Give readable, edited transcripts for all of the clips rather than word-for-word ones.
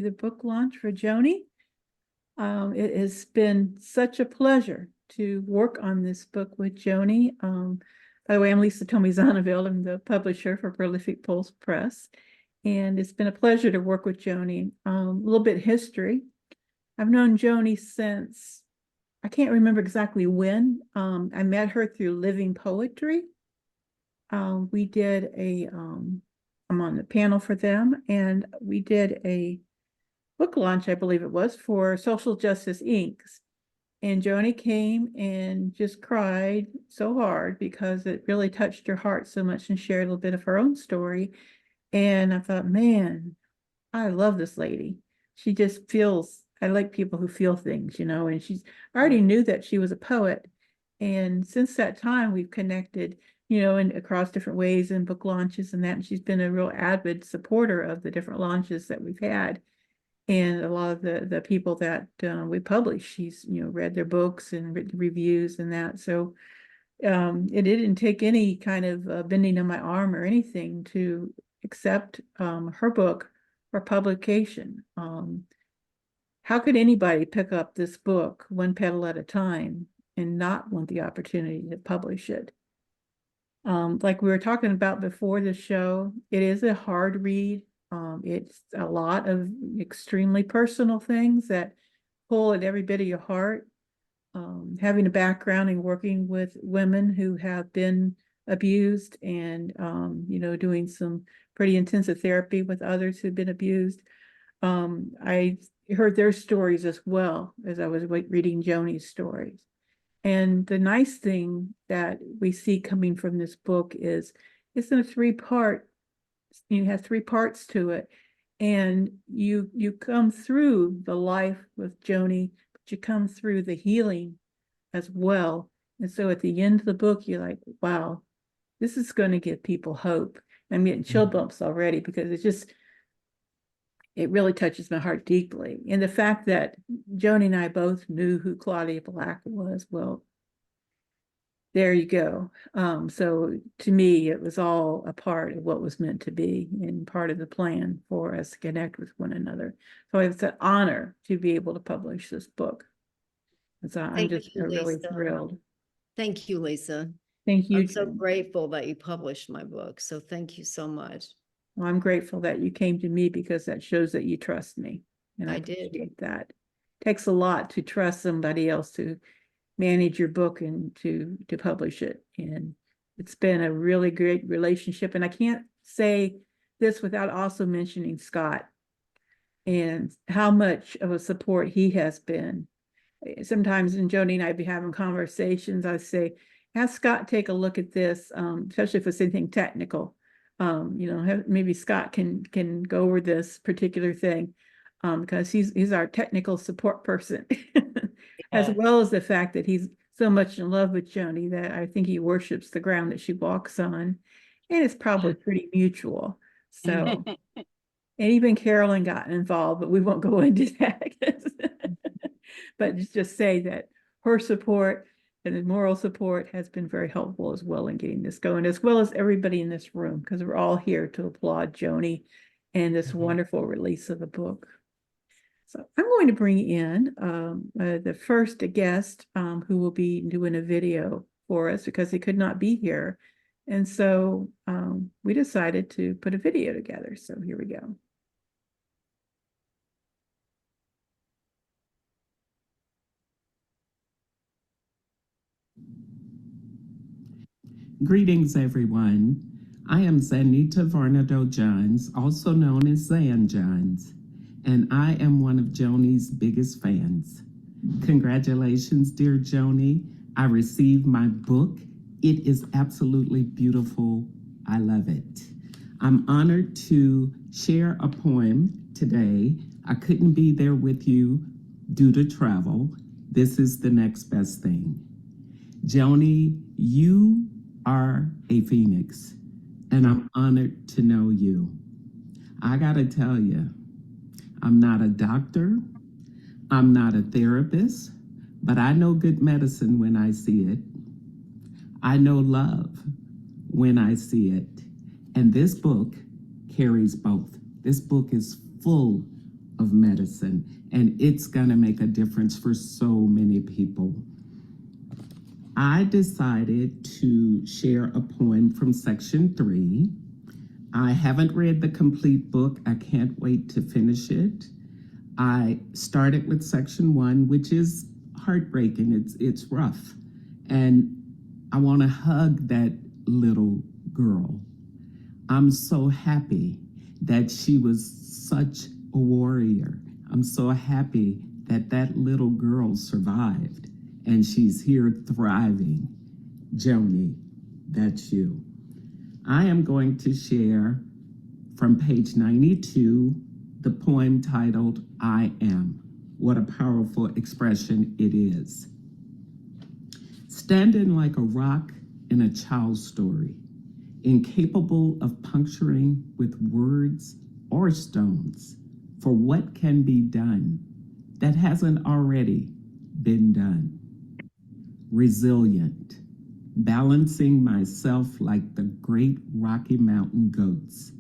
the book launch for Joni. It has been such a pleasure to work on this book with Joni. By the way, I'm Lisa Tomizanaville. I'm the publisher for Prolific Pulse Press. And it's been a pleasure to work with Joni. A little bit history. I've known Joni since, I can't remember exactly when. I met her through Living Poetry. We did I'm on the panel for them, and we did a book launch, I believe it was, for Social Justice Inc. And Joni came and just cried so hard because it really touched her heart so much, and shared a little bit of her own story. And I thought, man, I love this lady. She just feels, I like people who feel things, and I already knew that she was a poet. And since that time, we've connected, and across different ways in book launches and that. And she's been a real avid supporter of the different launches that we've had. And a lot of the people that we publish, she's, read their books and written reviews and that. So it didn't take any kind of bending of my arm or anything to accept her book for publication. How could anybody pick up this book one petal at a time and not want the opportunity to publish it? Like we were talking about before the show, it is a hard read. It's a lot of extremely personal things that pull at every bit of your heart. Having a background in working with women who have been abused and, doing some pretty intensive therapy with others who've been abused. I heard their stories as well as I was reading Joni's stories. And the nice thing that we see coming from this book is it's in a three-part, you have three parts to it. And you come through the life with Joni, but you come through the healing as well. And so at the end of the book, you're like, wow, this is going to give people hope. I'm getting chill bumps already because it really touches my heart deeply. And the fact that Joni and I both knew who Claudia Black was, well, there you go. So to me, it was all a part of what was meant to be and part of the plan for us to connect with one another. So it's an honor to be able to publish this book. So I'm just really thrilled. Thank you, Lisa. Thank you. I'm so grateful that you published my book. So thank you so much. Well, I'm grateful that you came to me because that shows that you trust me. And I did. That. It takes a lot to trust somebody else to manage your book and to publish it. And it's been a really great relationship. And I can't say this without also mentioning Scott and how much of a support he has been. Sometimes when Joni and I be having conversations, I say, have Scott take a look at this, especially if it's anything technical. Maybe Scott can go over this particular thing because he's our technical support person, as well as the fact that he's so much in love with Joni that I think he worships the ground that she walks on, and it's probably pretty mutual. So, and even Carolyn got involved, but we won't go into that. But just say that her support and the moral support has been very helpful as well in getting this going, as well as everybody in this room, because we're all here to applaud Joni and this wonderful release of the book. So I'm going to bring in the first guest who will be doing a video for us because he could not be here. And so we decided to put a video together. So here we go. Greetings, everyone. I am Zanita Varnado Johns, also known as Zan Johns, and I am one of Joni's biggest fans. Congratulations, dear Joni. I received my book. It is absolutely beautiful. I love it. I'm honored to share a poem today. I couldn't be there with you due to travel. This is the next best thing. Joni, you are a phoenix, and I'm honored to know you. I gotta tell you, I'm not a doctor, I'm not a therapist, but I know good medicine when I see it. I know love when I see it. And this book carries both. This book is full of medicine, and it's going to make a difference for so many people. I decided to share a poem from section 3. I haven't read the complete book. I can't wait to finish it. I started with section 1, which is heartbreaking. It's rough. And I want to hug that little girl. I'm so happy that she was such a warrior. I'm so happy that that little girl survived and she's here thriving. Joni, that's you. I am going to share from page 92 the poem titled I Am. What a powerful expression it is. Standing like a rock in a child's story, incapable of puncturing with words or stones for what can be done that hasn't already been done. Resilient, balancing myself like the great Rocky Mountain goats,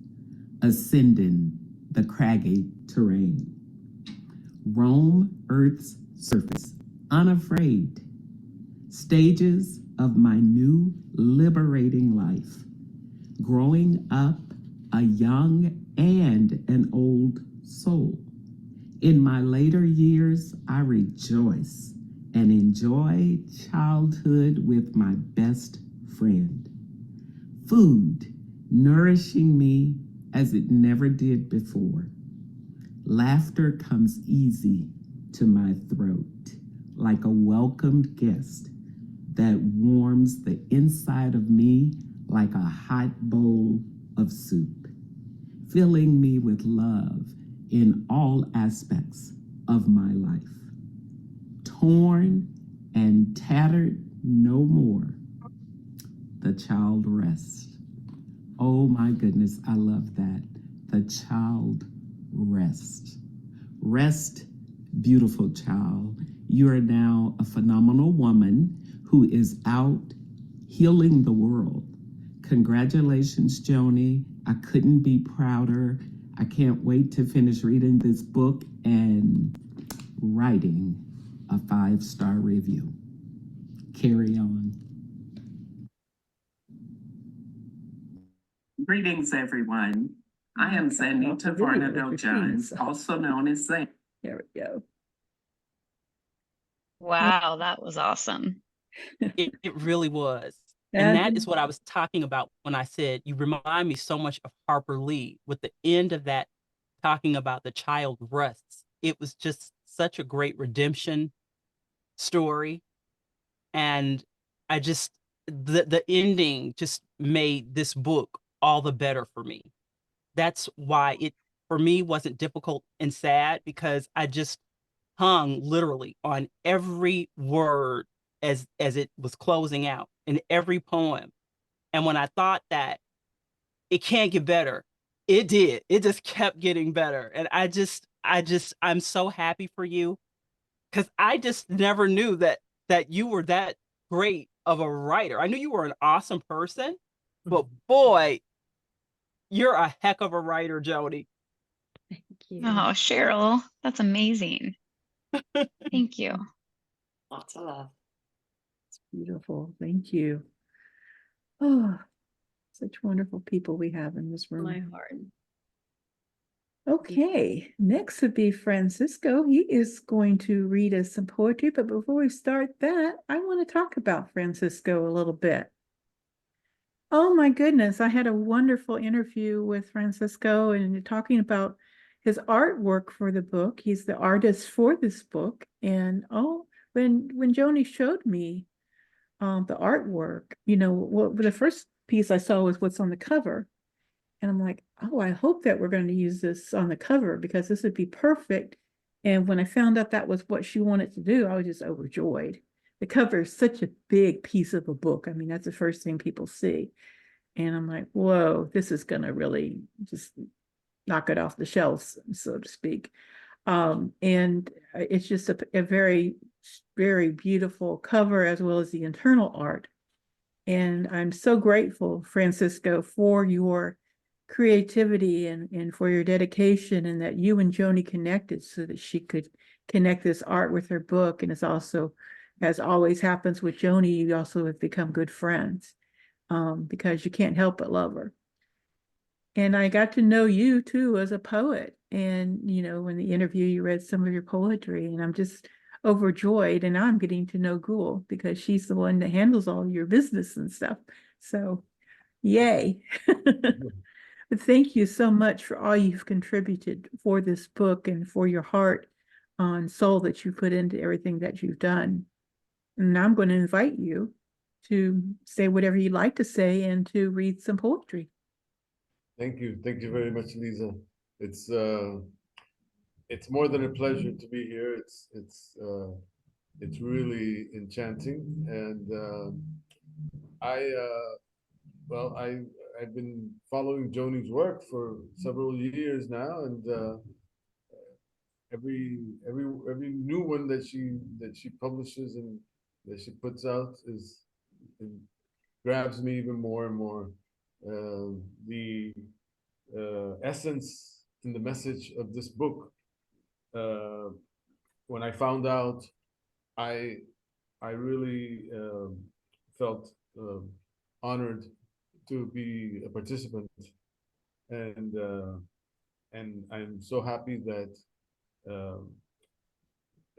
ascending the craggy terrain. Roam Earth's surface, unafraid, stages of my new liberating life, growing up a young and an old soul. In my later years, I rejoice and enjoy childhood with my best friend. Food nourishing me as it never did before. Laughter comes easy to my throat, like a welcomed guest that warms the inside of me like a hot bowl of soup, filling me with love in all aspects of my life. Torn and tattered no more, the child rests. Oh my goodness, I love that. The child rests. Rest, beautiful child. You are now a phenomenal woman who is out healing the world. Congratulations, Joni. I couldn't be prouder. I can't wait to finish reading this book and writing a 5-star review. Carry on. Greetings, everyone. I am Sanita Varnado-Johns, also known as Zane. There we go. Wow, that was awesome. It really was. And that is what I was talking about when I said you remind me so much of Harper Lee with the end of that talking about the child rests. It was just such a great redemption story. And I just the ending just made this book all the better for me. That's why it for me wasn't difficult and sad, because I just hung literally on every word as it was closing out in every poem. And when I thought that it can't get better, it did. It just kept getting better. And I'm so happy for you, because I just never knew that you were that great of a writer. I knew you were an awesome person, but boy, you're a heck of a writer, Joni. Thank you. Oh, Cheryl, that's amazing. Thank you. Lots of love. It's beautiful. Thank you. Oh, such wonderful people we have in this room. My heart. Okay, next would be Francisco. He is going to read us some poetry, but before we start that, I want to talk about Francisco a little bit. Oh my goodness, I had a wonderful interview with Francisco and talking about his artwork for the book. He's the artist for this book. And when Joni showed me the artwork, the first piece I saw was what's on the cover. And I'm like, oh, I hope that we're going to use this on the cover, because this would be perfect. And when I found out that was what she wanted to do, I was just overjoyed. The cover is such a big piece of a book. I mean, that's the first thing people see. And I'm like, whoa, this is going to really just knock it off the shelves, so to speak. And it's just a very, very beautiful cover, as well as the internal art. And I'm so grateful, Francisco, for your creativity and for your dedication, and that you and Joni connected so that she could connect this art with her book. And it's also, as always happens with Joni, you also have become good friends because you can't help but love her. And I got to know you too as a poet. And, you know, in the interview, you read some of your poetry, and I'm just overjoyed. And now I'm getting to know Gul because she's the one that handles all your business and stuff. So, yay. But thank you so much for all you've contributed for this book and for your heart and soul that you put into everything that you've done. And now I'm going to invite you to say whatever you'd like to say and to read some poetry. Thank you. Thank you very much, Lisa. It's more than a pleasure to be here. It's really enchanting, and I've been following Joni's work for several years now, and every new one that she publishes and that she puts out it grabs me even more and more. The essence in the message of this book. When I found out, I really felt honored to be a participant, and I'm so happy that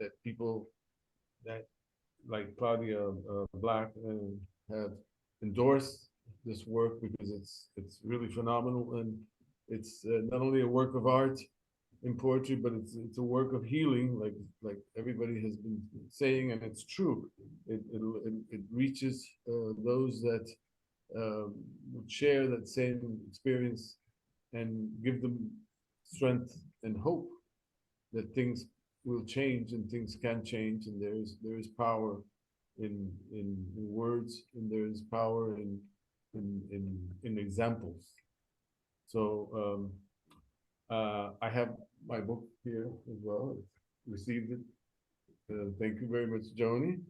that people that like Claudia Black have endorsed this work, because it's really phenomenal, and it's not only a work of art in poetry, but it's a work of healing, like everybody has been saying, and it's true. It reaches those that would share that same experience, and give them strength and hope that things will change and things can change, and there is power in words, and there is power in examples. So I have my book here as well. Received it. Thank you very much, Joni.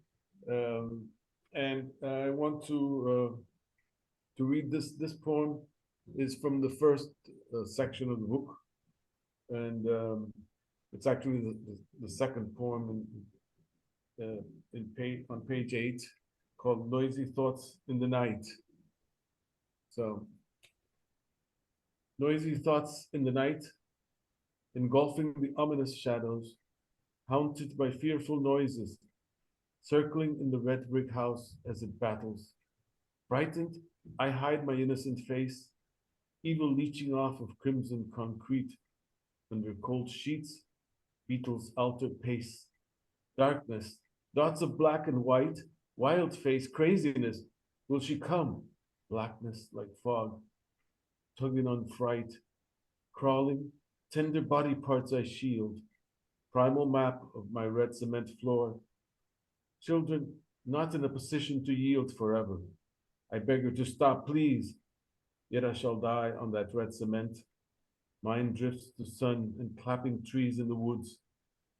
And I want to read this poem. Is from the first section of the book, and it's actually the second poem on page 8, called "Noisy Thoughts in the Night." So, noisy thoughts in the night, engulfing the ominous shadows, haunted by fearful noises, circling in the red brick house as it battles. Frightened, I hide my innocent face, evil leeching off of crimson concrete. Under cold sheets, beetles alter pace. Darkness, dots of black and white, wild face, craziness. Will she come? Blackness like fog, tugging on fright. Crawling, tender body parts I shield. Primal map of my red cement floor. Children not in a position to yield forever. I beg her to stop, please. Yet I shall die on that red cement. Mine drifts to sun and clapping trees in the woods.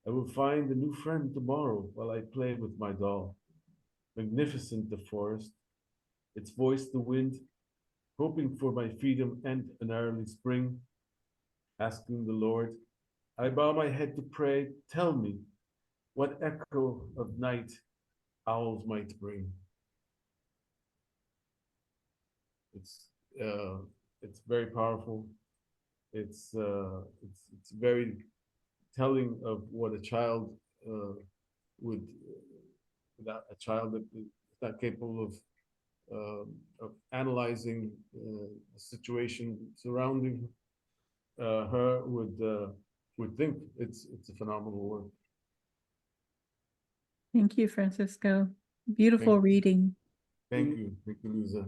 I will find a new friend tomorrow while I play with my doll. Magnificent the forest, its voice the wind, hoping for my freedom and an early spring. Asking the Lord, I bow my head to pray, tell me what echo of night owls might bring. It's very powerful. It's very telling of what a child would, without a child that is not capable of analyzing the situation surrounding her would think it's a phenomenal work. Thank you, Francisco. Beautiful reading. Thank you, Lisa.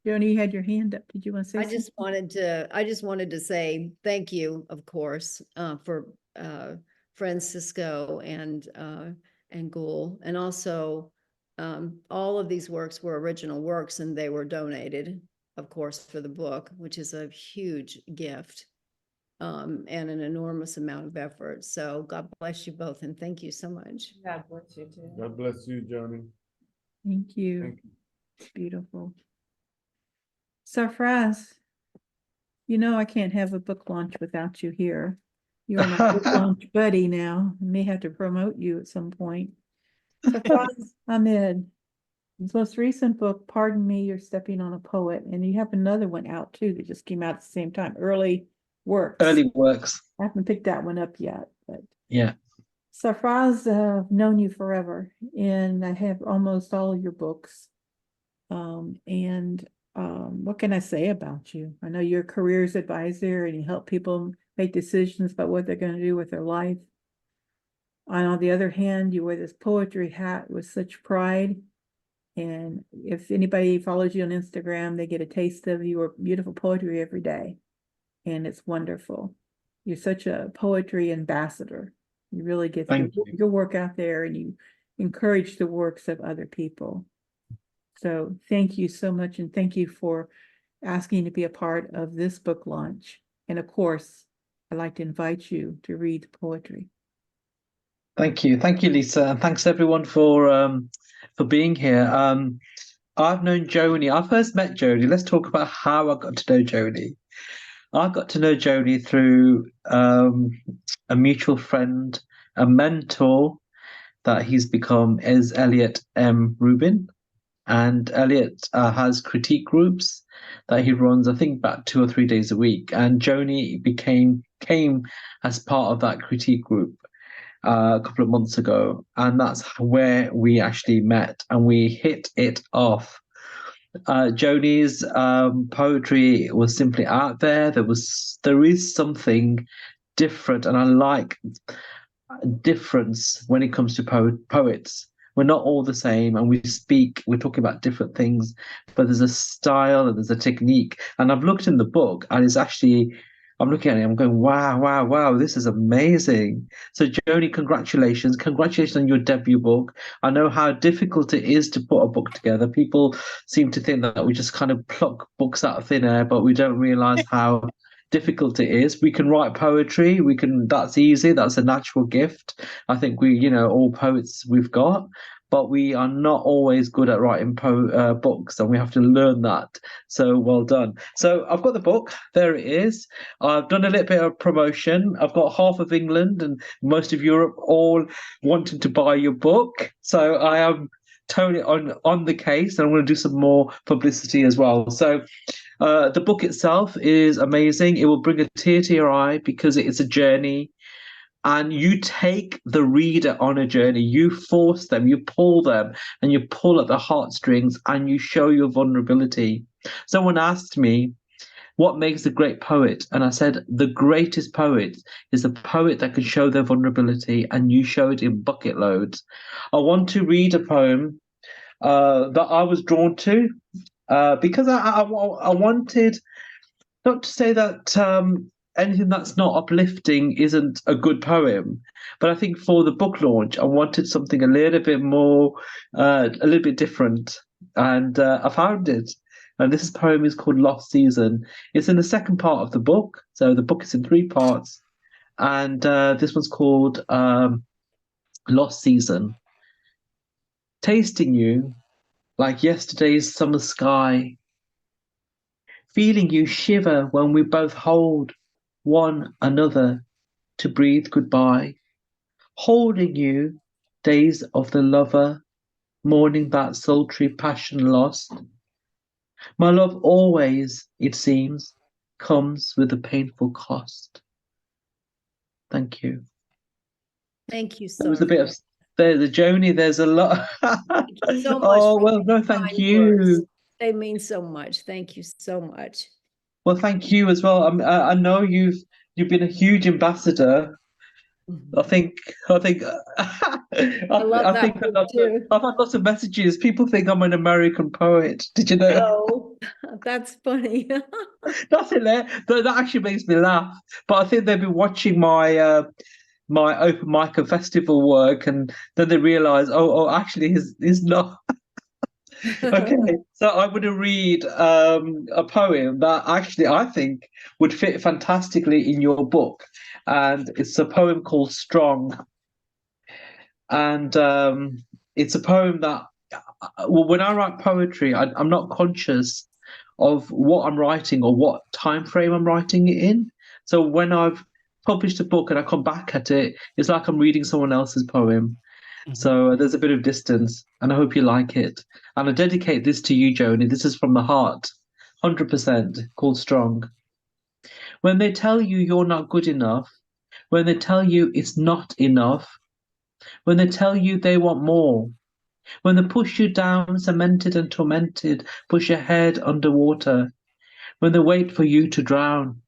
Joni, you had your hand up. Did you want to say I something? just wanted to say thank you, of course, for Francisco and Gul, and also all of these works were original works, and they were donated, of course, for the book, which is a huge gift and an enormous amount of effort. So God bless you both, and thank you so much. God bless you too. God bless you, Joni. Thank you. Thank you. Beautiful. Sarfraz, you know I can't have a book launch without you here. You're my book launch buddy now. I may have to promote you at some point. Sarfraz Ahmed, his most recent book, Pardon Me, You're Stepping on a Poet, and you have another one out too that just came out at the same time, Early Works. Early Works. I haven't picked that one up yet, but Yeah. Sarfraz, I've known you forever, and I have almost all of your books. What can I say about you? I know you're a careers advisor and you help people make decisions about what they're going to do with their life. And on the other hand, you wear this poetry hat with such pride. And if anybody follows you on Instagram, they get a taste of your beautiful poetry every day. And it's wonderful. You're such a poetry ambassador. You really get your work out there and you encourage the works of other people. So thank you so much. And thank you for asking to be a part of this book launch. And of course, I'd like to invite you to read the poetry. Thank you, Lisa, and thanks everyone for being here. I've known Joni. I first met Joni. Let's talk about how I got to know Joni. I got to know Joni through a mutual friend, a mentor that he's become is Elliot M. Rubin. And Elliot has critique groups that he runs, I think, about 2 or 3 days a week. And Joni came as part of that critique group a couple of months ago, and that's where we actually met and we hit it off. Joni's poetry was simply out there. There is something different, and I like difference when it comes to poets. We're not all the same, and we're talking about different things, but there's a style and there's a technique. And I've looked in the book, and I'm looking at it, I'm going, wow, this is amazing. So Joni, congratulations on your debut book. I know how difficult it is to put a book together. People seem to think that we just kind of pluck books out of thin air, but we don't realize how difficult it is. We can write poetry, that's easy, that's a natural gift. I think all poets we've got, but we are not always good at writing books, and we have to learn that. So well done. So I've got the book, there it is. I've done a little bit of promotion. I've got half of England and most of Europe all wanting to buy your book. So I am totally on the case, and I'm going to do some more publicity as well. So the book itself is amazing. It will bring a tear to your eye because it's a journey, and you take the reader on a journey. You force them, you pull them, and you pull at the heartstrings, and you show your vulnerability. Someone asked me, what makes a great poet? And I said, the greatest poet is a poet that can show their vulnerability, and you show it in bucket loads. I want to read a poem that I was drawn to because I wanted, not to say that anything that's not uplifting isn't a good poem, but I think for the book launch, I wanted something a little bit more, a little bit different, and I found it. And this poem is called Lost Season. It's in the second part of the book, so the book is in 3 parts, and this one's called Lost Season. Tasting you like yesterday's summer sky, feeling you shiver when we both hold one another to breathe goodbye, holding you, days of the lover, mourning that sultry passion lost. My love always, it seems, comes with a painful cost. Thank you. Thank you That so was a bit of much. the Joni. There's a lot. Thank you so much Oh for well, your no, thank kind you. words. They mean so much. Thank you so much. Well, thank you as well. I know you've been a huge ambassador. I think I love that think book too. I've had lots of messages. People think I'm an American poet. Did you know? Oh, that's funny. That's hilarious. That actually makes me laugh. But I think they've been watching my my open mic and festival work, and then they realise, actually, he's not. Okay, so I'm going to read a poem that actually I think would fit fantastically in your book, and it's a poem called Strong. And it's a poem that, well, when I write poetry, I'm not conscious of what I'm writing or what time frame I'm writing it in. So when I've published a book and I come back at it, it's like I'm reading someone else's poem. Mhm. So there's a bit of distance, and I hope you like it. And I dedicate this to you, Joni. This is from the heart, 100%, called Strong. When they tell you you're not good enough, when they tell you it's not enough, when they tell you they want more, when they push you down, cemented and tormented, push your head underwater, when they wait for you to drown.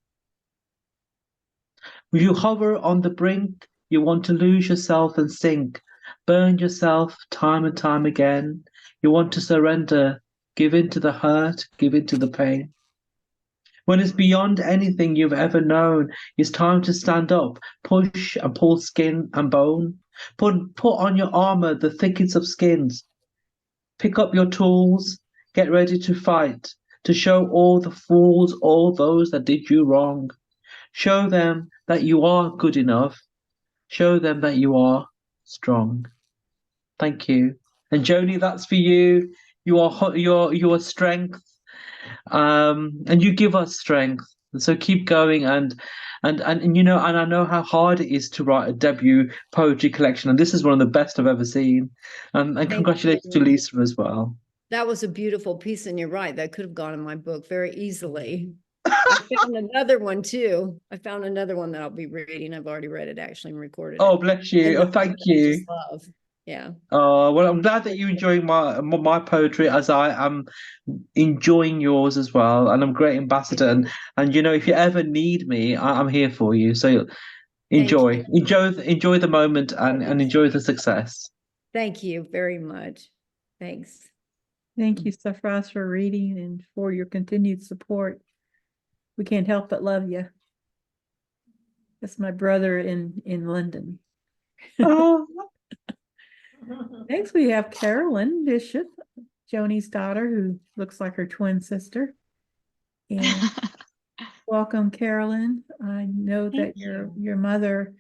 When you hover on the brink, you want to lose yourself and sink, burn yourself time and time again. You want to surrender, give in to the hurt, give in to the pain. When it's beyond anything you've ever known, it's time to stand up, push and pull skin and bone. Put on your armor, the thickest of skins. Pick up your tools, get ready to fight, to show all the fools, all those that did you wrong. Show them that you are good enough. Show them that you are strong. Thank you. And Joni, that's for you. You are strength, and you give us strength. So keep going, and you know, and I know how hard it is to write a debut poetry collection, and this is one of the best I've ever seen. And Thank congratulations to you. Lisa as well. That was a beautiful piece, and you're right. That could have gone in my book very easily. I found another one too. I found another one that I'll be reading. I've already read it actually and recorded Oh, it. bless you. And Oh, the thank one that I you. just love. Yeah. Oh, well, I'm glad that you're enjoying my poetry as I am enjoying yours as well. And I'm a great ambassador. And you know, if you ever need me, I'm here for you. So enjoy, you. enjoy the moment and enjoy the success. Thank you very much. Thanks. Thank you, Safras, for reading and for your continued support. We can't help but love you. That's my brother in London. Oh. Next, we have Carolyn Bishop, Joni's daughter, who looks like her twin sister. And welcome, Carolyn. I know that Thank you. your mother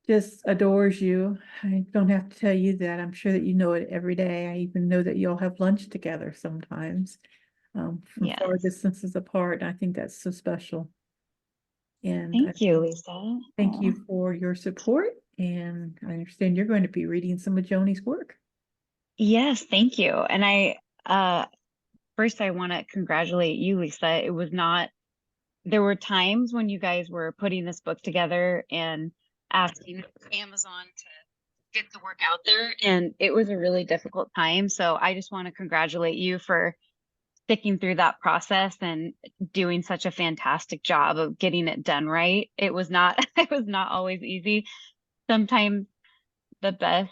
just adores you. I don't have to tell you that. I'm sure that you know it every day. I even know that you'll have lunch together sometimes, from far Yes. distances apart. I think that's so special. And Thank you, Lisa. thank Aw. you for your support. And I understand you're going to be reading some of Joni's work. Yes, thank you. And first I want to congratulate you, Lisa. There were times when you guys were putting this book together and asking Amazon to get the work out there, and it was a really difficult time. So I just want to congratulate you for sticking through that process and doing such a fantastic job of getting it done right. It was not it was not always easy. Sometimes the best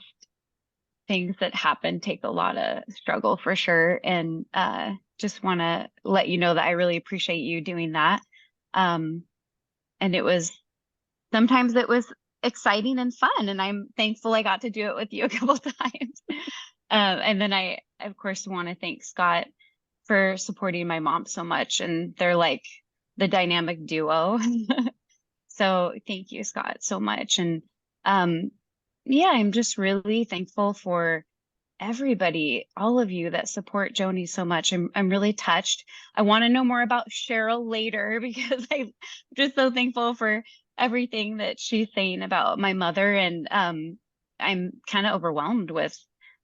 things that happen take a lot of struggle for sure. And just want to let you know that I really appreciate you doing that. And sometimes it was exciting and fun, and I'm thankful I got to do it with you a couple times. And then I, of course, want to thank Scott for supporting my mom so much, and they're like the dynamic duo. So thank you, Scott, so much. And yeah, I'm just really thankful for everybody, all of you that support Joni so much. I'm really touched. I want to know more about Cheryl later because I'm just so thankful for everything that she's saying about my mother. And I'm kind of overwhelmed with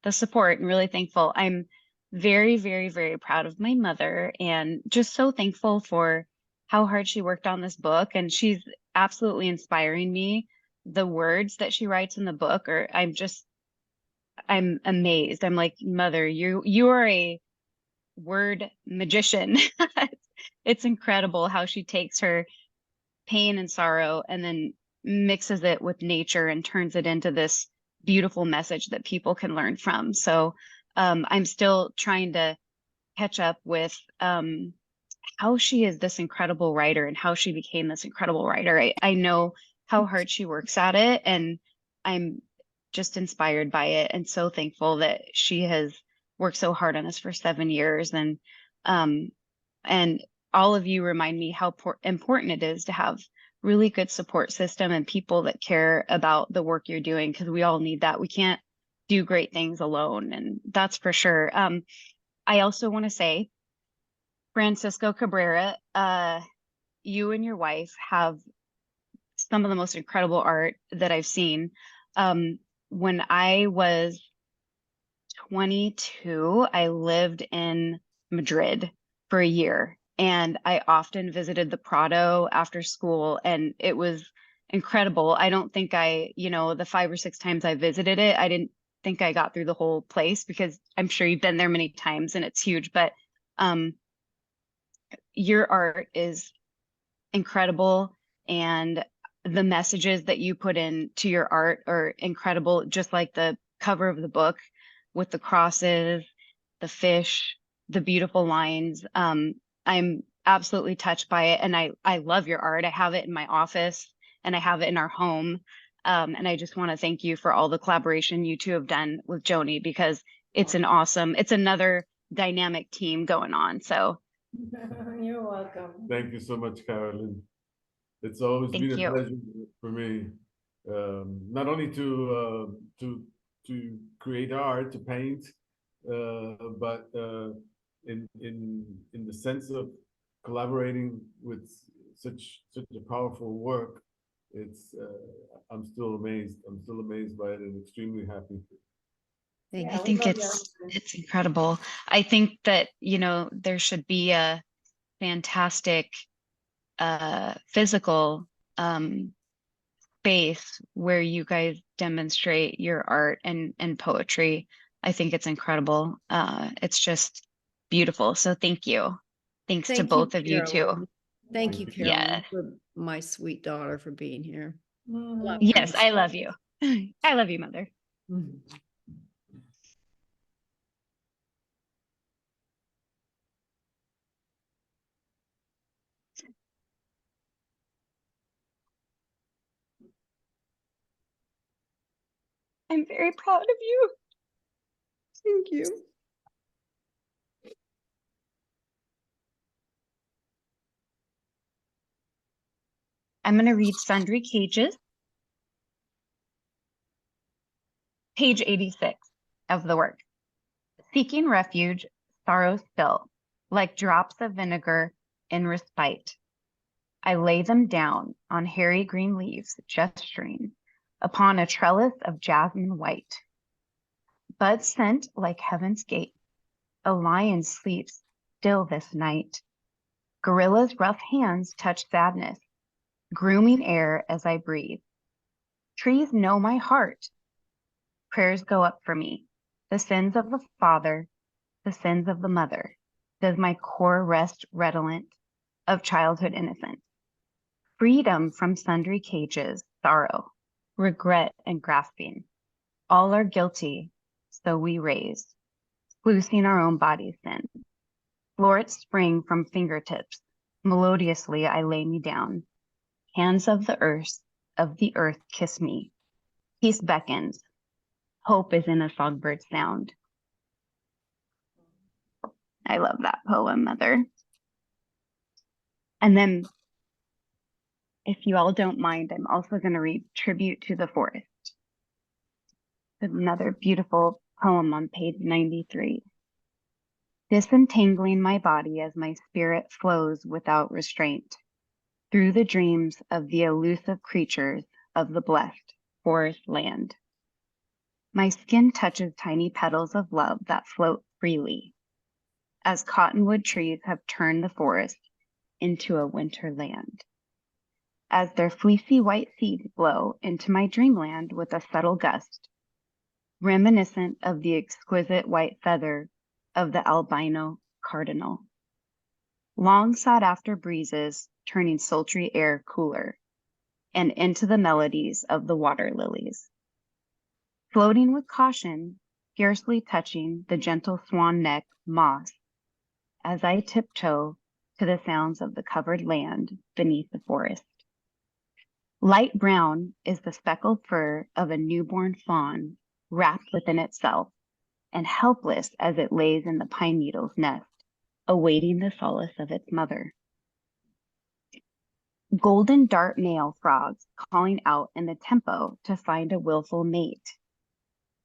the support and really thankful. I'm very, very, very proud of my mother and just so thankful for how hard she worked on this book. And she's absolutely inspiring me. The words that she writes in the book I'm amazed. I'm like, mother, you are a word magician. It's incredible how she takes her pain and sorrow and then mixes it with nature and turns it into this beautiful message that people can learn from. So I'm still trying to catch up with how she is this incredible writer and how she became this incredible writer. I know how hard she works at it, and I'm just inspired by it and so thankful that she has worked so hard on this for 7 years. And all of you remind me how important it is to have really good support system and people that care about the work you're doing, because we all need that. We can't do great things alone, and that's for sure. I also want to say, Francisco Cabrera, you and your wife have some of the most incredible art that I've seen. When I was 22, I lived in Madrid for a year, and I often visited the Prado after school, and it was incredible. I don't think the 5 or 6 times I visited it, I didn't think I got through the whole place, because I'm sure you've been there many times and it's huge, but your art is incredible, and the messages that you put into your art are incredible, just like the cover of the book with the crosses, the fish, the beautiful lines. I'm absolutely touched by it, and I love your art. I have it in my office and I have it in our home. And I just want to thank you for all the collaboration you two have done with Joni, because it's another dynamic team going on. So You're welcome. Thank you so much, Carolyn. It's always Thank been a you. pleasure for me, not only to create art, to paint, but in the sense of collaborating with such a powerful work. It's I'm still amazed. I'm still amazed by it and extremely happy. Thank I you. we think love it's incredible. I think that, there should be a fantastic physical space where you guys demonstrate your art and poetry. I think it's incredible. It's just beautiful. So thank you. Thanks to Thank you, both of you too. Carolyn. Thank you, Thank you. Carolyn, Yeah. for my sweet daughter, for being here. Mhm. Yes, I love you. I love you, Mother. I'm very proud of you. Thank you. I'm going to read Sundry Cages, page 86 of the work. Seeking refuge, sorrows spill, like drops of vinegar in respite. I lay them down on hairy green leaves, gesturing, upon a trellis of jasmine white. Buds scent like heaven's gate. A lion sleeps still this night. Gorilla's rough hands touch sadness, grooming air as I breathe. Trees know my heart. Prayers go up for me. The sins of the father, the sins of the mother. Does my core rest redolent of childhood innocence? Freedom from sundry cages, sorrow, regret, and grasping. All are guilty, so we raise, loosing our own bodies' sin. Florets spring from fingertips. Melodiously I lay me down. Hands of the earth kiss me. Peace beckons. Hope is in a songbird's sound. I love that poem, Mother. And then, if you all don't mind, I'm also going to read Tribute to the Forest. Another beautiful poem on page 93. Disentangling my body as my spirit flows without restraint through the dreams of the elusive creatures of the blessed forest land. My skin touches tiny petals of love that float freely, as cottonwood trees have turned the forest into a winter land. As their fleecy white seeds blow into my dreamland with a subtle gust, reminiscent of the exquisite white feather of the albino cardinal. Long sought after breezes turning sultry air cooler, and into the melodies of the water lilies. Floating with caution, scarcely touching the gentle swan neck moss, as I tiptoe to the sounds of the covered land beneath the forest. Light brown is the speckled fur of a newborn fawn wrapped within itself, and helpless as it lays in the pine needle's nest, awaiting the solace of its mother. Golden dart male frogs calling out in the tempo to find a willful mate.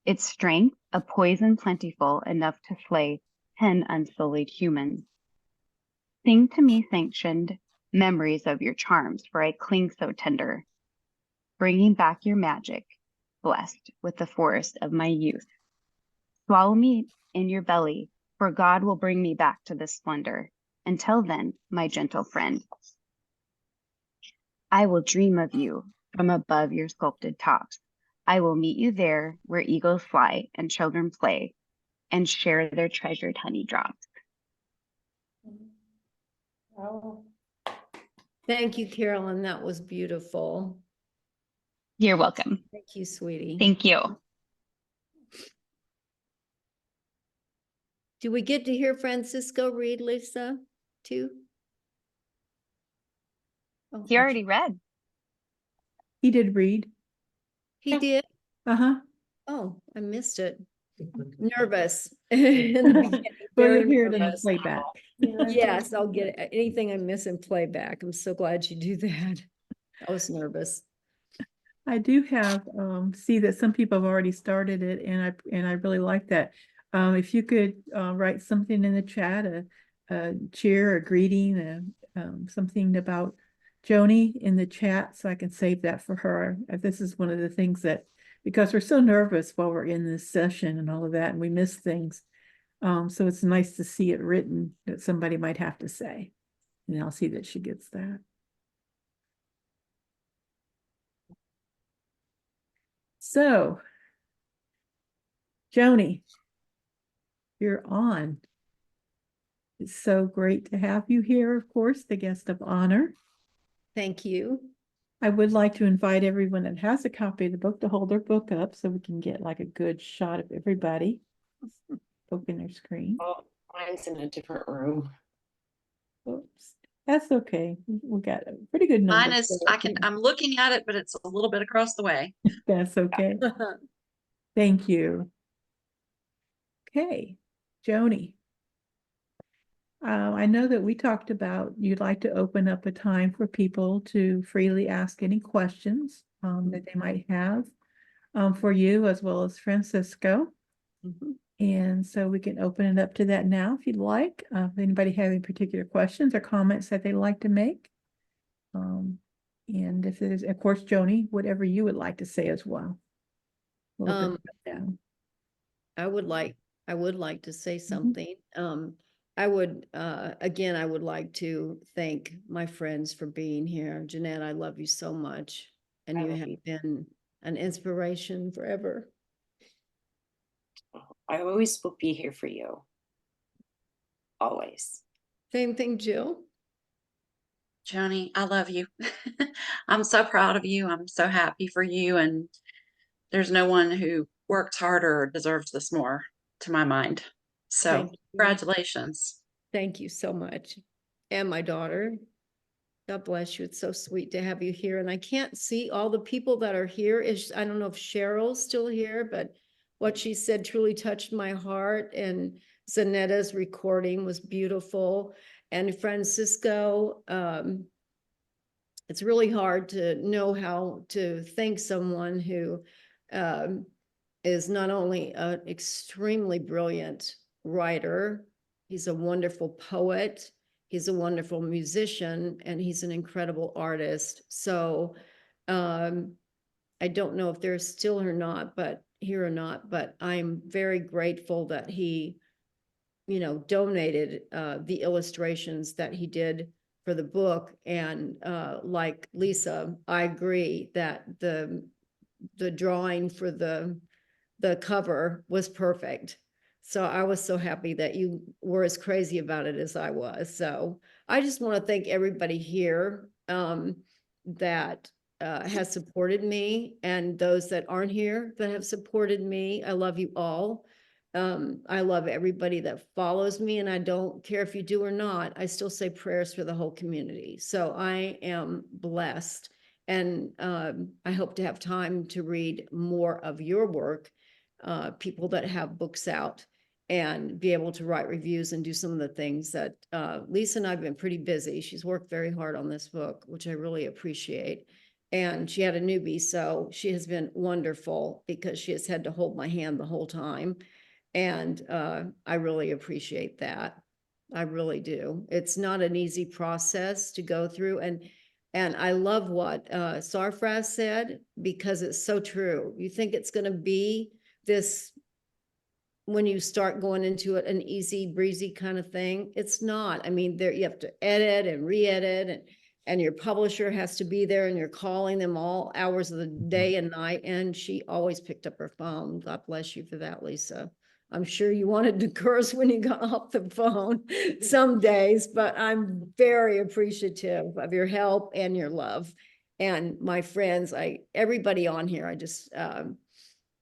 Its strength a poison plentiful enough to slay 10 unsullied humans. Sing to me sanctioned memories of your charms, for I cling so tender, bringing back your magic, blessed with the forest of my youth. Swallow me in your belly, for God will bring me back to this splendor. Until then, my gentle friend, I will dream of you from above your sculpted tops. I will meet you there where eagles fly and children play and share their treasured honey drops. Oh, Thank you, Carolyn. That was beautiful. You're welcome. Thank you, sweetie. Thank you. Do we get to hear Francisco read, Lisa, too? Oh, He already read. He did read. He did? Uh-huh. Oh, I missed it. Nervous. In the beginning, Well, very you'll hear it in the nervous. playback. Yes, I'll get it. Anything I miss in playback. I'm so glad you do that. I was nervous. I do have, see that some people have already started it, and I really like that. If you could, write something in the chat, a cheer, a greeting, something about Joni in the chat, so I can save that for her. This is one of the things that, because we're so nervous while we're in this session and all of that, and we miss things. So it's nice to see it written that somebody might have to say, and I'll see that she gets that. So, Joni, you're on. It's so great to have you here, of course, the guest of honor. Thank you. I would like to invite everyone that has a copy of the book to hold their book up so we can get like a good shot of everybody. Open their screen. Oh, mine's in a different room. Oops, that's okay. We got a pretty good number. Mine is, I'm looking at it, but it's a little bit across the way. That's okay. Thank you. Okay, Joni. I know that we talked about you'd like to open up a time for people to freely ask any questions that they might have for you as well as Francisco. Mhm. And so we can open it up to that now if you'd like. If anybody have any particular questions or comments that they'd like to make. And if there's, of course, Joni, whatever you would like to say as well. We'll open it up now. I would like to say Mm-hmm. something. I would, again, I would like to thank my friends for being here. Jeanette, I love you so much. And you have been an inspiration forever. I always will be here for you. Always. Same thing, Jill. Joni, I love you. I'm so proud of you. I'm so happy for you. And there's no one who works harder or deserves this more, to my mind. So Thank you. congratulations. Thank you so much. And my daughter. God bless you. It's so sweet to have you here. And I can't see all the people that are here. I don't know if Cheryl's still here, but what she said truly touched my heart. And Zanetta's recording was beautiful. And Francisco, it's really hard to know how to thank someone who is not only an extremely brilliant writer, he's a wonderful poet, he's a wonderful musician, and he's an incredible artist. So I don't know if they're still or not, but here or not, but I'm very grateful that he, donated the illustrations that he did for the book. And like Lisa, I agree that the drawing for the cover was perfect. So I was so happy that you were as crazy about it as I was. So I just want to thank everybody here that has supported me, and those that aren't here that have supported me. I love you all. I love everybody that follows me, and I don't care if you do or not. I still say prayers for the whole community. So I am blessed, and I hope to have time to read more of your work, people that have books out, and be able to write reviews and do some of the things that Lisa and I have been pretty busy. She's worked very hard on this book, which I really appreciate. And she had a newbie, so she has been wonderful because she has had to hold my hand the whole time. And I really appreciate that. I really do. It's not an easy process to go through, and I love what Sarfraz said, because it's so true. You think it's going to be this, when you start going into it, an easy breezy kind of thing. It's not. I mean, there you have to edit and re-edit, and your publisher has to be there, and you're calling them all hours of the day and night. And she always picked up her phone. God bless you for that, Lisa. I'm sure you wanted to curse when you got off the phone some days, but I'm very appreciative of your help and your love. And my friends, everybody on here,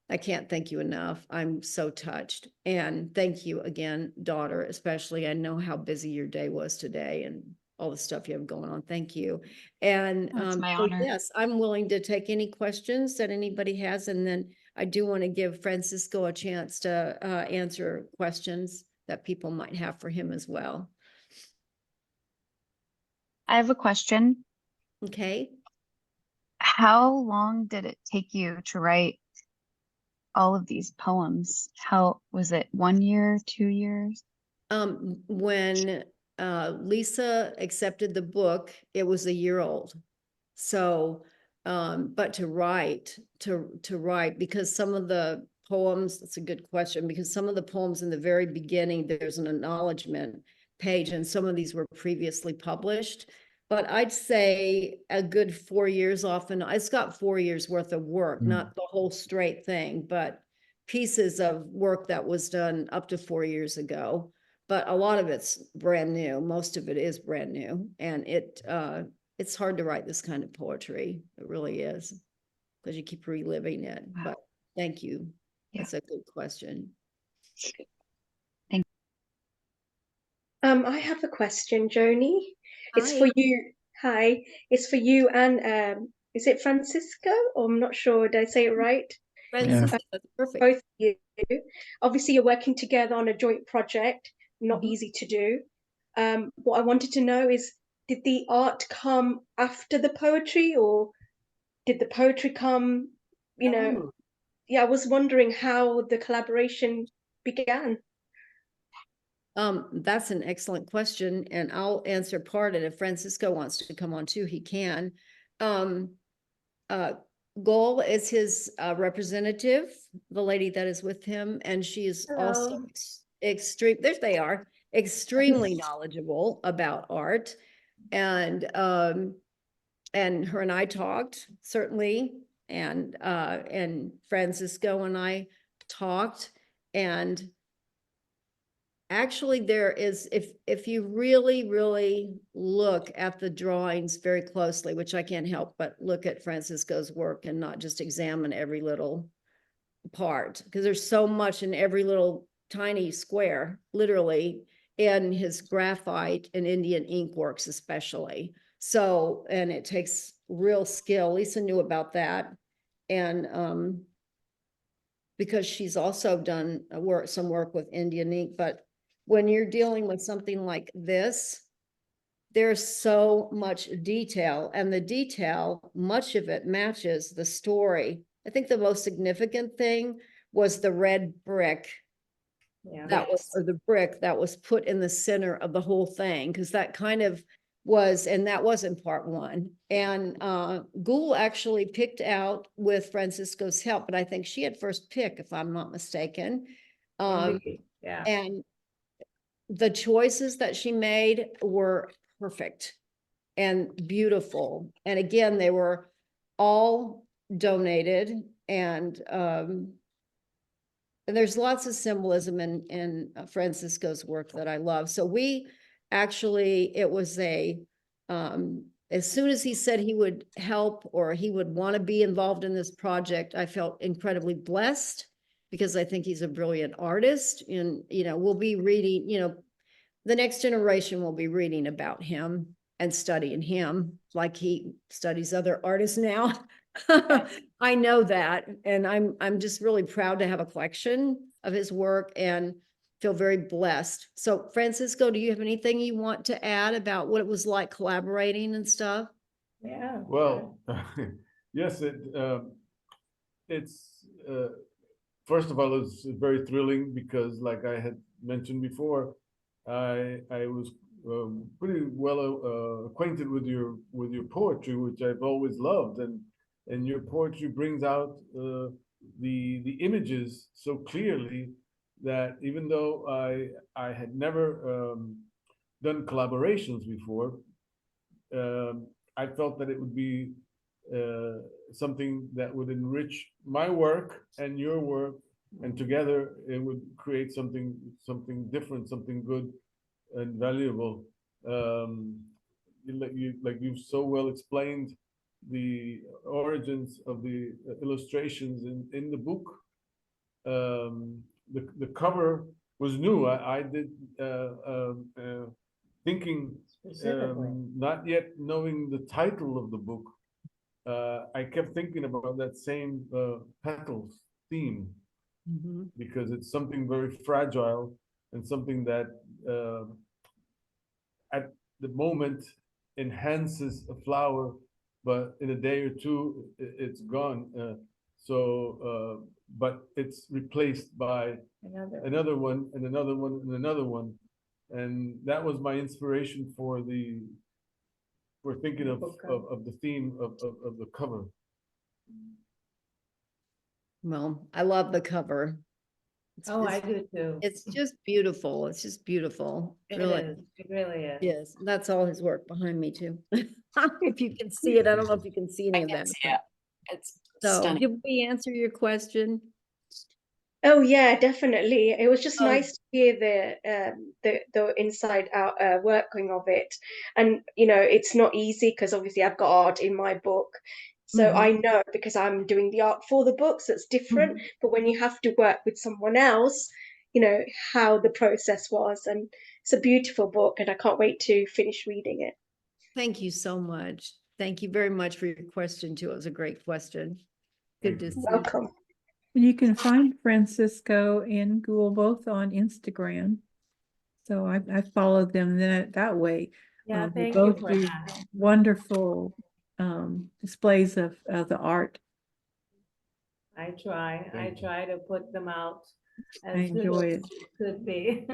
I can't thank you enough. I'm so touched. And thank you again, daughter, especially. I know how busy your day was today and all the stuff you have going on. Thank you. And It's my so honor. yes, I'm willing to take any questions that anybody has. And then I do want to give Francisco a chance to answer questions that people might have for him as well. I have a question. Okay. How long did it take you to write all of these poems? How was it, 1 year, 2 years? When Lisa accepted the book, it was a year old. So, but to write, because some of the poems, that's a good question, because some of the poems in the very beginning, there's an acknowledgement page, and some of these were previously published. But I'd say a good 4 years often. It's got 4 years worth of work, not the whole straight thing, but pieces of work that was done up to 4 years ago. But a lot of it's brand new. Most of it is brand new. And it's hard to write this kind of poetry. It really is, because you keep reliving it. Wow. But thank you. Yeah. That's a good question. I have a question, Joni. It's for Hi. you. Hi. It's for you and is it Francisco? Or I'm not sure. Did I say it right? Francis, that's perfect. Both of you. Obviously, you're working together on a joint project. Not easy to do. What I wanted to know is, did the art come after the poetry, or did the poetry come, I was wondering how the collaboration began. That's an excellent question, and I'll answer part. And if Francisco wants to come on too, he can. Goal is his representative, the lady that is with him, and she is also Hello. extreme. There they are, extremely knowledgeable about art, and her and I talked, certainly, and Francisco and I talked, and actually there is, if you really look at the drawings very closely, which I can't help but look at Francisco's work and not just examine every little part, because there's so much in every little tiny square, literally, in his graphite and Indian ink works especially. So, and it takes real skill. Lisa knew about that. And because she's also done some work with Indian ink, but when you're dealing with something like this, there's so much detail, and the detail, much of it matches the story. I think the most significant thing was the red brick that was, or the brick that was put in the center of the whole thing, because that kind of was, and that was in part one. And Gould actually picked out, with Francisco's help, but I think she had first pick, if I'm not mistaken. Yeah. And the choices that she made were perfect and beautiful. And again, they were all donated, and there's lots of symbolism in Francisco's work that I love. So we actually, it was as soon as he said he would help, or he would want to be involved in this project, I felt incredibly blessed, because I think he's a brilliant artist. And, we'll be reading, the next generation will be reading about him and studying him like he studies other artists now. I know that, and I'm just really proud to have a collection of his work and feel very blessed. So Francisco, do you have anything you want to add about what it was like collaborating and stuff? Yeah. Well, yes, it's first of all, it's very thrilling because, like I had mentioned before, I was pretty well acquainted with your poetry, which I've always loved, and your poetry brings out the images so clearly that even though I had never done collaborations before, I felt that it would be something that would enrich my work and your work, and together it would create something different, something good and valuable. Like you've so well explained the origins of the illustrations in the book. The cover was new. I did thinking, not yet knowing the title of the book. I kept thinking about that same petals theme, because it's something very fragile and something that at the moment enhances a flower, but in a day or two it's gone. But it's replaced by another one and another one and another one, and that was my inspiration for thinking of the theme of the cover. Well, I love the cover. Oh, I do too. It's just beautiful. It's just beautiful. It Really. is. It really is. Yes, that's all his work behind me too. If you can see it, I don't know if you can see any of that. It's So stunning. did we answer your question? Oh yeah, definitely. It was just Oh. nice to hear the inside out working of it, and it's not easy because obviously I've got art in my book, so I know because I'm doing the art for the book, so it's different. But when you have to work with someone else, how the process was, and it's a beautiful book, and I can't wait to finish reading it. Thank you so much. Thank you very much for your question too. It was a great question. Good to see you. Welcome. You can find Francisco and Ghoul both on Instagram. So I followed them that way. Yeah, They thank you both for do that. wonderful displays of the art. I try to put them out I as good enjoy as it. it could be.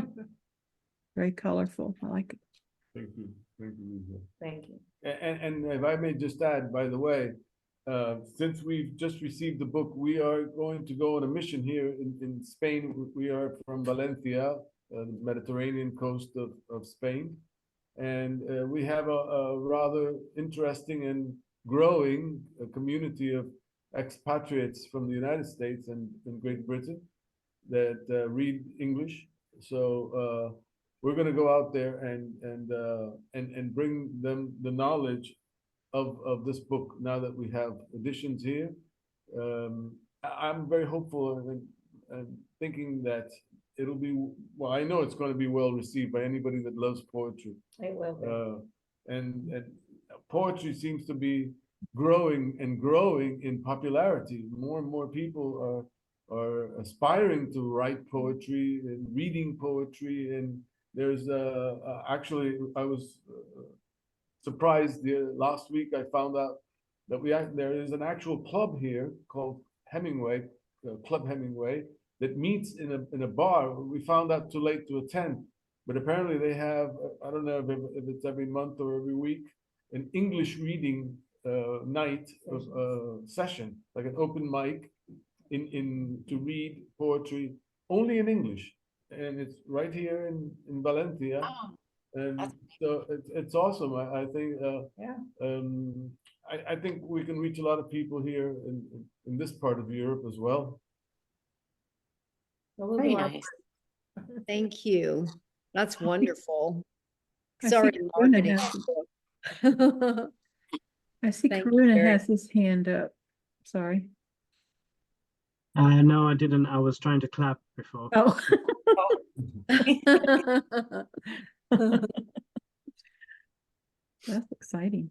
Very colorful. I like it. Thank you, Lisa. Thank you. And if I may just add, by the way, since we've just received the book, we are going to go on a mission here in Spain. We are from Valencia, the Mediterranean coast of Spain. And we have a rather interesting and growing community of expatriates from the United States and Great Britain that read English. So we're going to go out there and bring them the knowledge of this book now that we have editions here. I'm very hopeful and thinking that it'll be, well, I know it's going to be well received by anybody that loves poetry. It will be. And poetry seems to be growing and growing in popularity. More and more people are aspiring to write poetry and reading poetry. And there's actually, I was surprised last week I found out that there is an actual club here called Hemingway, Club Hemingway, that meets in a bar. We found out too late to attend, but apparently they have, I don't know if it's every month or every week, an English reading night session, like an open mic to read poetry only in English, and it's right here in Valencia. Oh, And so it's awesome. I think I think we can reach a lot of people here in this part of Europe as well. We'll very do our nice. Thank you. That's wonderful. I Sorry, see Karuna marketing. has, I see Thank you Karuna very- has his hand up. Sorry. No, I didn't. I was trying to clap before. Oh. That's exciting.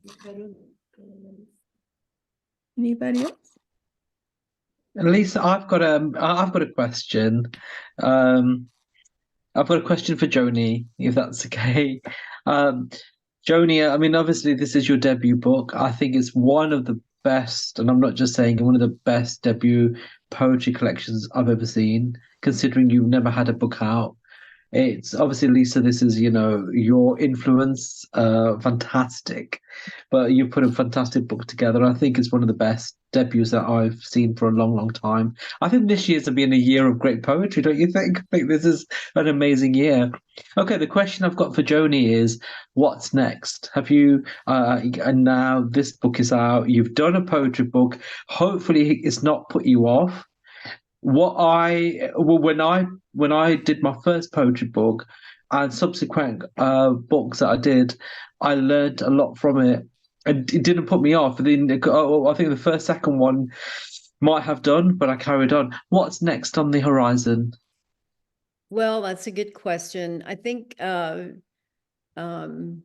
Anybody else? Lisa, I've got a question. I've got a question for Joni, if that's okay. Joni, I mean, obviously this is your debut book. I think it's one of the best, and I'm not just saying one of the best debut poetry collections I've ever seen, considering you've never had a book out. It's obviously, Lisa, this is, your influence, fantastic. But you put a fantastic book together. I think it's one of the best debuts that I've seen for a long, long time. I think this year's been a year of great poetry, don't you think? I think this is an amazing year. Okay, the question I've got for Joni is, what's next? Have you, and now this book is out, you've done a poetry book. Hopefully it's not put you off. When I did my first poetry book and subsequent books that I did, I learned a lot from it. And it didn't put me off. I think the second one might have done, but I carried on. What's next on the horizon? Well, that's a good question. I think, and I'm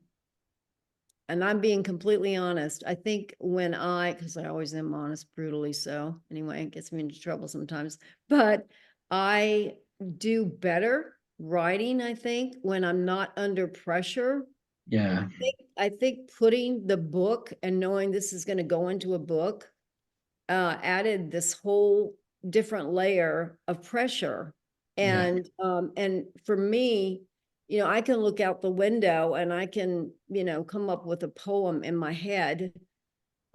being completely honest, I think because I always am honest, brutally so, anyway, it gets me into trouble sometimes, but I do better writing, I think, when I'm not under pressure. Yeah. I think putting the book and knowing this is going to go into a book added this whole different layer of pressure. And for me, I can look out the window and I can, come up with a poem in my head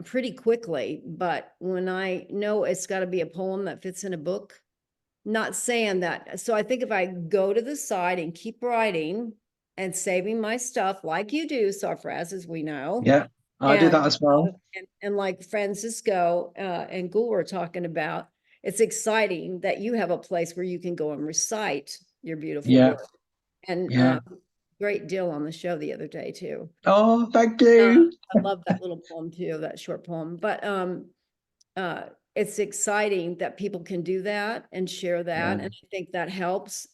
pretty quickly. But when I know it's got to be a poem that fits in a book, not saying that. So I think if I go to the side and keep writing and saving my stuff like you do, Sarfraz, as we know. Yeah, I do that as well. And like Francisco and Gul were talking about, it's exciting that you have a place where you can go and recite your beautiful work. And great deal on the show the other day too. Oh, thank you. I love that little poem too, that short poem. But it's exciting that people can do that and share that. And I think that helps,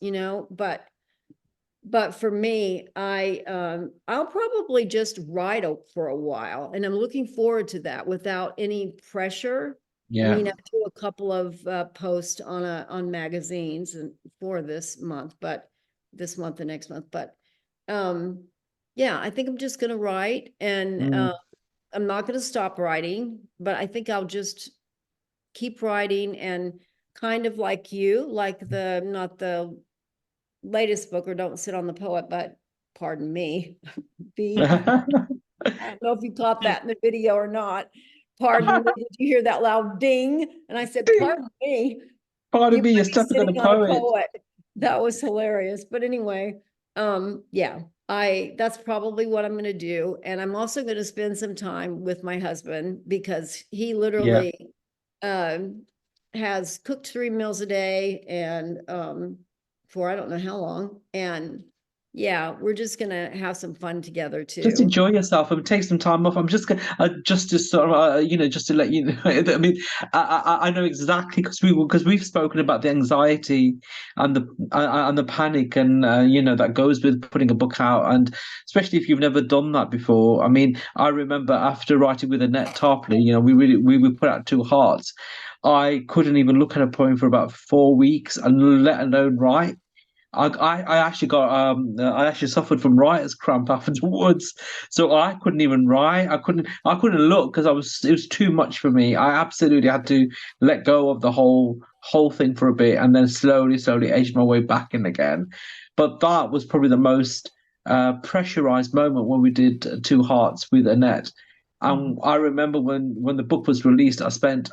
but for me, I'll probably just write for a while, and I'm looking forward to that without any pressure. I mean, I do a couple of posts on magazines and for this month and next month. But I think I'm just gonna write, and I'm not gonna stop writing, but I think I'll just keep writing, and kind of like you, like not the latest book, or Don't Sit on the Poet, but pardon me, I don't know if you caught that in the video or not. Pardon me, did you hear that loud ding? And I said, pardon me. Pardon me, you're stepping on a poet. That was hilarious. But anyway, that's probably what I'm going to do. And I'm also going to spend some time with my husband, because he literally has cooked 3 meals a day, and for I don't know how long. And we're just gonna have some fun together too. Just enjoy yourself and take some time off. I'm just gonna just to sort of just to let you know. I mean, I know exactly, because we've spoken about the anxiety and the panic, and that goes with putting a book out, and especially if you've never done that before. I mean, I remember after writing with Annette Tarpley, we put out 2 Hearts. I couldn't even look at a poem for about 4 weeks, and let alone write. I actually suffered from writer's cramp afterwards, so I couldn't even write. I couldn't look, because it was too much for me. I absolutely had to let go of the whole thing for a bit, and then slowly edge my way back in again. But that was probably the most pressurized moment when we did 2 Hearts with Annette. And I remember when the book was released, I spent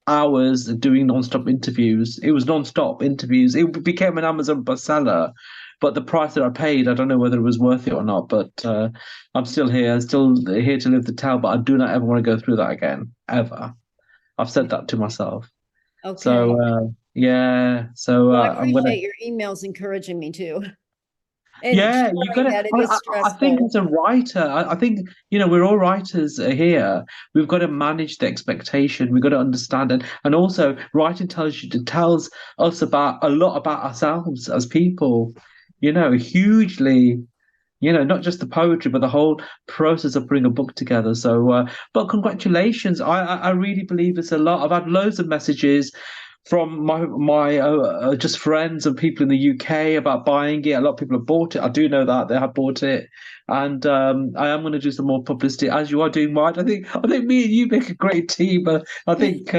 hours doing non-stop interviews. It was non-stop interviews. It became an Amazon bestseller, but the price that I paid, I don't know whether it was worth it or not. But I'm still here to live the tale. But I do not ever want to go through that again, ever. I've said that to myself. Okay. So I appreciate your emails encouraging me too. And you got to. I think as a writer, I think we're all writers here. We've got to manage the expectation. We've got to understand it, and also writing tells us a lot about ourselves as people. Hugely. Not just the poetry, but the whole process of putting a book together. So, but congratulations! I really believe it's a lot. I've had loads of messages from my just friends and people in the UK about buying it. A lot of people have bought it. I do know that they have bought it, and I am going to do some more publicity as you are doing mine. I think me and you make a great team. I think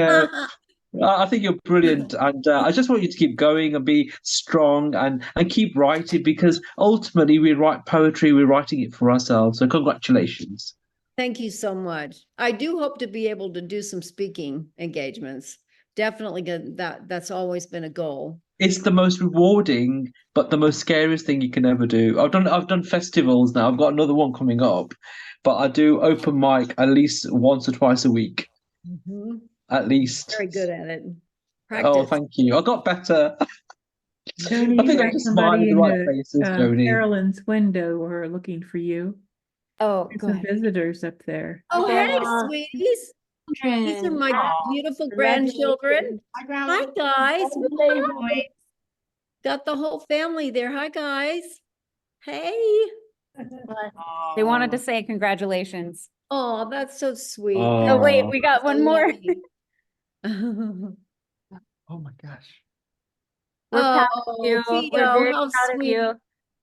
I think you're brilliant, and I just want you to keep going and be strong and keep writing because ultimately we write poetry, we're writing it for ourselves. So congratulations. Thank you so much. I do hope to be able to do some speaking engagements. Definitely that's always been a goal. It's the most rewarding, but the most scariest thing you can ever do. I've done festivals now. I've got another one coming up, but I do open mic at least once or twice a week, Mhm. at least. Very good at it. Oh, Practice. thank you. I got better. Joni, I you think I got just smile somebody in the in right the places, Joni. Carolyn's window who are looking for you. Oh, There's go some ahead. visitors up there. Oh, hey, Grandma. sweeties. These are my Aw, beautiful grandchildren. Hi, Grandma. Hi, guys. Hey, boy. Got the whole family there. Hi, guys. Hey. They wanted to say congratulations. Oh, that's so sweet. Oh, wait, Oh, we got one more. oh my gosh. We're proud of Oh, you. We're Tito, very how proud of sweet. you.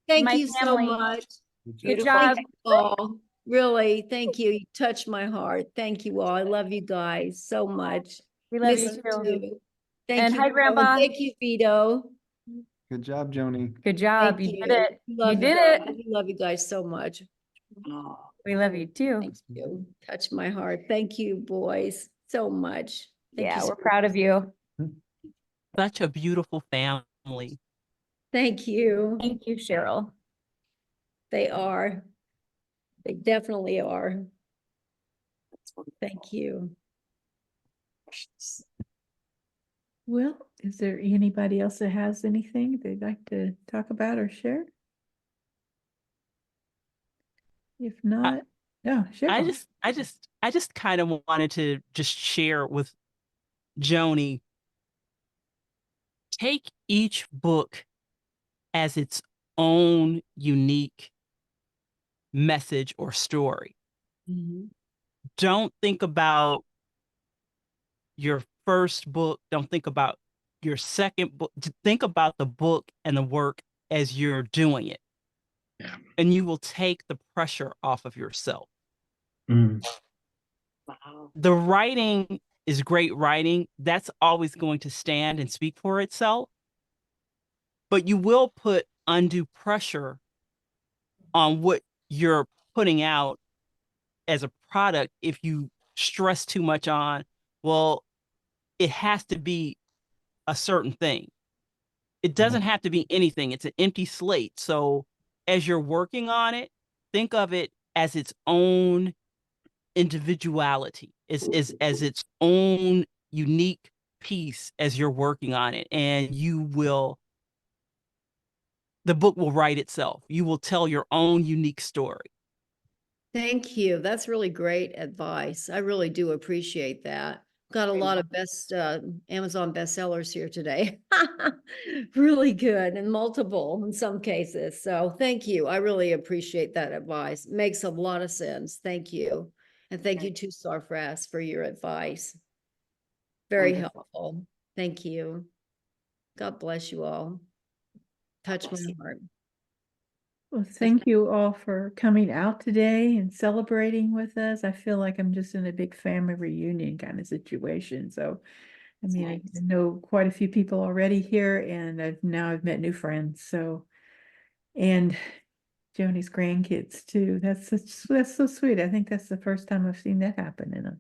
Thank My you so family. much. Good Thank job. you all. Really, thank you. You touched my heart. Thank you all. I love you guys so much. We love Miss you you too. too. Thank And you. hi, Vito, and Grandpa. thank you, Vito. Good job, Joni. Good job. Thank You you. did it. Love You did guys. it. We love you guys so much. We love you too. Thank you. Touch my heart. Thank you, boys, so much. Thank Yeah, you. we're proud of you. Such a beautiful family. Thank you. Thank you, Cheryl. They are. They definitely are. Thank you. Well, is there anybody else that has anything they'd like to talk about or share? If not, no, sure. I just kind of wanted to just share with Joni, take each book as its own unique message or story. Don't think about your first book. Don't think about your second book. Think about the book and the work as you're doing it. Yeah. And you will take the pressure off of yourself. Mm. Wow. The writing is great writing. That's always going to stand and speak for itself. But you will put undue pressure on what you're putting out as a product if you stress too much on, well, it has to be a certain thing. It doesn't have to be anything. It's an empty slate. So as you're working on it, think of it as its own individuality, as its own unique piece as you're working on it. And the book will write itself. You will tell your own unique story. Thank you. That's really great advice. I really do appreciate that. Got a lot of Amazon bestsellers here today. Really good and multiple in some cases. So thank you. I really appreciate that advice. Makes a lot of sense. Thank you. And thank you to Sarfraz for your advice. Very helpful. Thank you. God bless you all. Touch my heart. Well, thank you all for coming out today and celebrating with us. I feel like I'm just in a big family reunion kind of situation. So, I mean, I know quite a few people already here, and I've met new friends. So, and Joni's grandkids too. That's so sweet. I think that's the first time I've seen that happen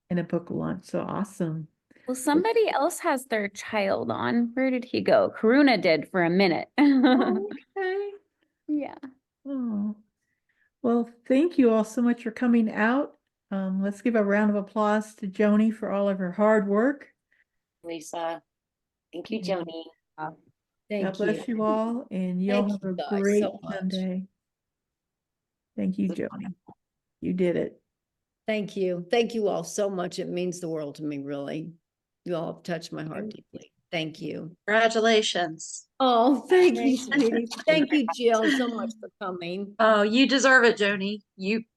in a book launch. So awesome. Well, somebody else has their child on. Where did he go? Karuna did for a minute. Oh, okay. Yeah. Oh, well, thank you all so much for coming out. Let's give a round of applause to Joni for all of her hard work. Lisa. Thank you, Yeah. Joni. God Thank bless you all, and y'all Thank have a you guys great so much. Sunday. Thank you, Joni. You did it. Thank you. Thank you all so much. It means the world to me, really. You all have touched my heart deeply. Thank you. Congratulations. Oh, thank you, sweetie. Thank you, Jill, so much for coming. Oh, you deserve it, Joni.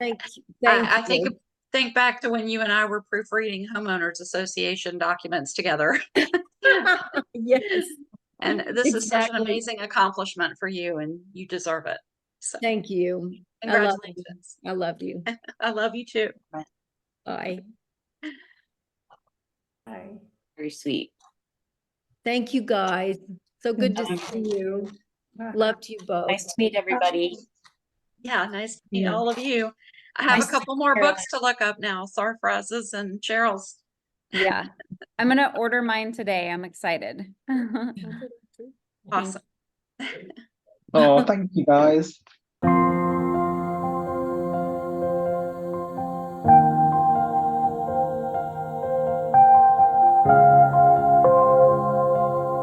Thank you. Thank I you. think back to when you and I were proofreading homeowners association documents together. Yes. And this is such an Exactly. amazing accomplishment for you, and you deserve it. So Thank you. congratulations. I love you. I love you too. Bye. Bye. Very sweet. Thank you, guys. So good to Um, see you. Loved you both. Nice to meet everybody. Yeah, nice to meet Yeah. all of you. I have Nice a to couple more Caroline. books to look up now. Sarfraz's and Cheryl's. Yeah. I'm gonna order mine today. I'm excited. Awesome. Oh, thank you guys.